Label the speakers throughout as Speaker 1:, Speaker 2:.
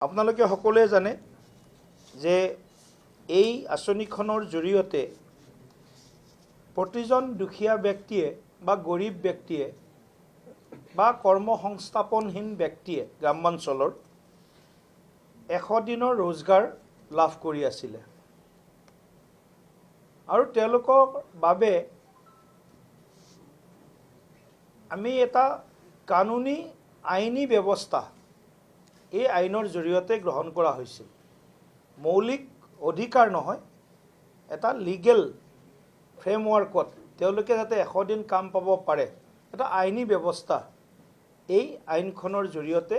Speaker 1: আপোনালোকে সকলোৱে জানে যে এই আঁচনিখনৰ জৰিয়তে প্ৰতিজন দুখীয়া ব্যক্তিয়ে বা গৰীব ব্যক্তিয়ে বা কৰ্মসংস্থাপনহীন ব্যক্তিয়ে গ্ৰামাঞ্চলৰ 100 দিনৰ रोजगार লাভ কৰি আছিল আৰু তেওঁলোকৰ বাবে আমি এটা কানুনী আইনী ব্যৱস্থা এই আইনৰ জৰিয়তে গ্ৰহণ কৰা হৈছিল মৌলিক অধিকাৰ নহয় এটা লিগেল ফ্ৰেমৱৰ্কত তেওঁলোকে যাতে 100 দিন কাম পাব পাৰে এটা আইনী ব্যৱস্থা এই আইনখনৰ জৰিয়তে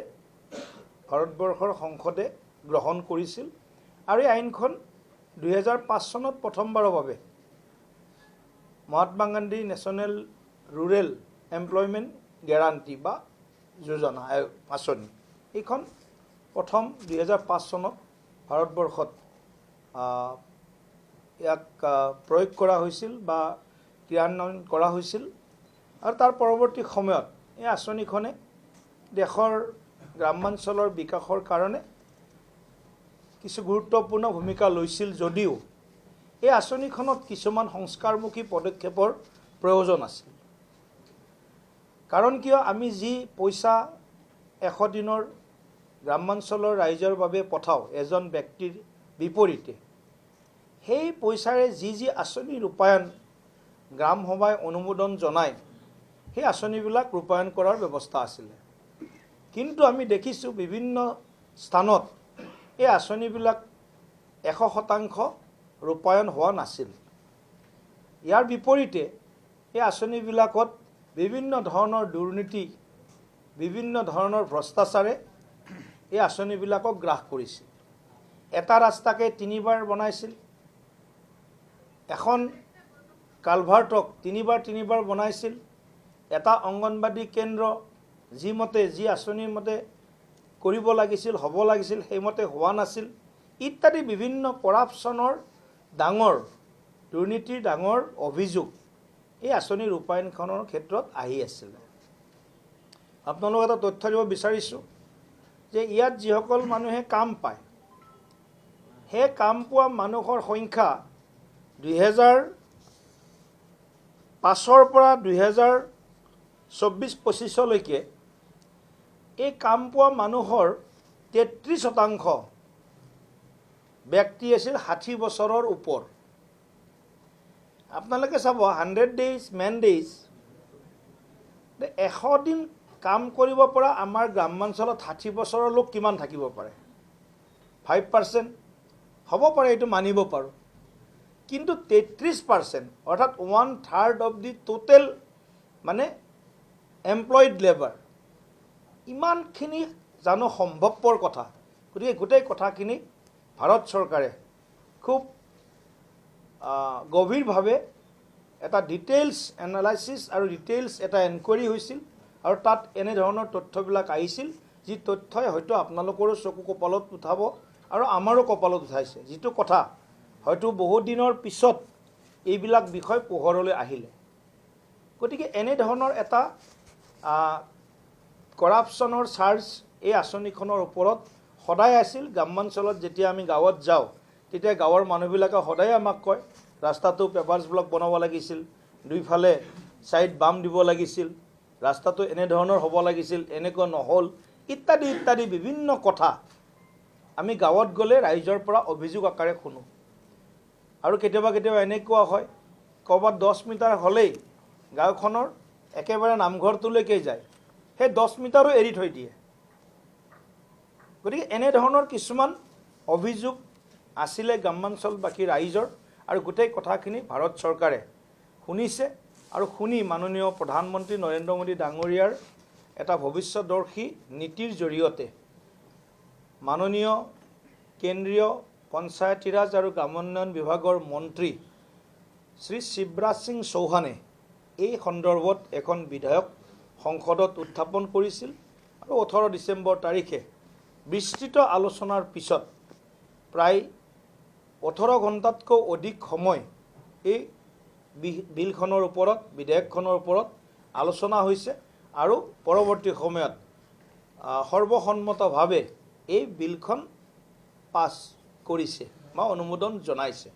Speaker 1: ভাৰতবৰ্ষৰ সংসদে গ্ৰহণ কৰিছিল আৰু এই আইনখন 2005 চনত প্ৰথমবাৰৰ বাবে Mahatma Gandhi national rural employment guarantee বা যোজনা আঁচনি এইখন প্ৰথম 2005 চনত ভাৰতবৰ্ষত ইয়াক প্ৰয়োগ কৰা হৈছিল বা ক্ৰিয়ান্বয়ন কৰা হৈছিল আৰু তাৰ পৰৱৰ্তী সময়ত এই আঁচনিখনে দেশৰ গ্ৰামাঞ্চলৰ বিকাশৰ কাৰণে কিছু গুৰুত্বপূৰ্ণ ভূমিকা লৈছিল যদিও এই আঁচনিখনত কিছুমান সংস্কাৰমুখী পদক্ষেপৰ প্ৰয়োজন আছিল কাৰণ কিয় আমি যি পইচা 100 দিনৰ গ্ৰামাঞ্চলৰ ৰাইজৰ বাবে পঠাও এজন ব্যক্তিৰ বিপৰীতে সেই পইচাৰে যি আঁচনি ৰূপায়ণ গ্ৰাম সভাই অনুমোদন জনায় সেই আঁচনিবিলাক ৰূপায়ণ কৰাৰ ব্যৱস্থা আছিল কিন্তু আমি দেখিছো বিভিন্ন স্থানত এই আঁচনিবিলাক 100% ৰূপায়ণ হোৱা নাছিল ইয়াৰ বিপৰীতে এই আঁচনিবিলাকত বিভিন্ন ধৰণৰ দুৰ্নীতি বিভিন্ন ধৰণৰ ভ্ৰষ্টাচাৰে এই আঁচনিবিলাকক গ্ৰাস কৰিছিল এটা ৰাস্তাকে 3বাৰ বনাইছিল এখন কালভাৰ্টক 3বাৰ বনাইছিল এটা অংগনবাদী কেন্দ্ৰ যি আঁচনিৰ মতে কৰিব লাগিছিল হ'ব লাগিছিল সেইমতে হোৱা নাছিল ইত্যাদি বিভিন্ন কৰাপশ্যনৰ ডাঙৰ দুৰ্নীতিৰ ডাঙৰ অভিযোগ এই আঁচনি ৰূপায়ণখনৰ ক্ষেত্ৰত আহি আছিল আপোনালোক এটা তথ্য দিব বিচাৰিছো যে ইয়াত যিসকল মানুহে কাম পায় সেই কাম পোৱা মানুহৰ সংখ্যা 2005 পৰা 2024-25 লৈকে এই কাম পোৱা মানুহৰ 33% ব্যক্তি আছিল 60 বছৰৰ ওপৰ আপোনালোকে চাব 100 ডেজ মেন ডেজ 100 দিন কাম কৰিব পৰা আমাৰ গ্ৰামাঞ্চলত 60 বছৰৰ লোক কিমান থাকিব পাৰে 5% হ'ব পাৰে এইটো মানিব পাৰো কিন্তু 33% অৰ্থাৎ 1/3 অফ দি টোটেল মানে এমপ্লয়েড লেবাৰ ইমানখিনি জানো সম্ভৱপৰ কথা গতিকে গোটেই কথাখিনি ভাৰত চৰকাৰে খুব গভীৰভাৱে এটা ডিটেইলছ এনালাইসিস আৰু ডিটেইলছ এটা এনকুৱাৰী হৈছিল আৰু তাত এনে ধৰণৰ তথ্যবিলাক আহিছিল যি তথ্যই হয়তো আপোনালোকৰো চকু কপালত উঠাব আৰু আমাৰো কপালত উঠাইছে যিটো কথা হয়তো বহু দিনৰ পিছত এইবিলাক বিষয় পোহৰলৈ আহিলে গতিকে এনে ধৰণৰ এটা কৰাপশ্যনৰ চাৰ্জ এই আঁচনিখনৰ ওপৰত সদায় আছিল গ্ৰামাঞ্চলত যেতিয়া আমি গাঁৱত যাওঁ তেতিয়া গাঁৱৰ মানুহবিলাকে সদায় আমাক কয় ৰাস্তাটো পেপাৰছ ব্লক বনাব লাগিছিল দুইফালে সাইড বাম দিব লাগিছিল ৰাস্তাটো এনে ধৰণৰ হ'ব লাগিছিল এনেকৈ নহল ইত্যাদি বিভিন্ন কথা আমি গাঁৱত গলে ৰাইজৰ পৰা অভিযোগ আকাৰে শুনো আৰু কেতিয়াবা এনেকুৱা হয় কৰবাত 10 মিটাৰ হলেই গাঁওখনৰ একেবাৰে নামঘৰটোলৈকে যায় সেই 10 মিটাৰো এৰি থৈ দিয়ে গতিকে এনে ধৰণৰ কিছুমান অভিযোগ আছিলে গ্ৰামাঞ্চলবাসী ৰাইজৰ আৰু গোটেই কথাখিনি ভাৰত চৰকাৰে শুনিছে আৰু শুনি মাননীয় প্ৰধানমন্ত্ৰী নৰেন্দ্ৰ মোদী ডাঙৰীয়াৰ এটা ভৱিষ্যতদৰ্শী নীতিৰ জৰিয়তে মাননীয় কেন্দ্ৰীয় পঞ্চায়তী ৰাজ আৰু গ্ৰামোন্নয়ন বিভাগৰ মন্ত্ৰী শ্ৰী শিৱৰাজ সিং চৌহানে এই সন্দৰ্ভত এখন বিধেয়ক সংসদত উত্থাপন কৰিছিল আৰু 18 ডিচেম্বৰ তাৰিখে বিস্তৃত আলোচনাৰ পিছত প্ৰায় 18 ঘণ্টাতকৈ অধিক সময় এই বিলখনৰ ওপৰত বিধেয়কখনৰ ওপৰত আলোচনা হৈছে আৰু পৰৱৰ্তী সময়ত সৰ্বসন্মতভাৱে এই বিলখন পাছ কৰিছে বা অনুমোদন জনাইছে।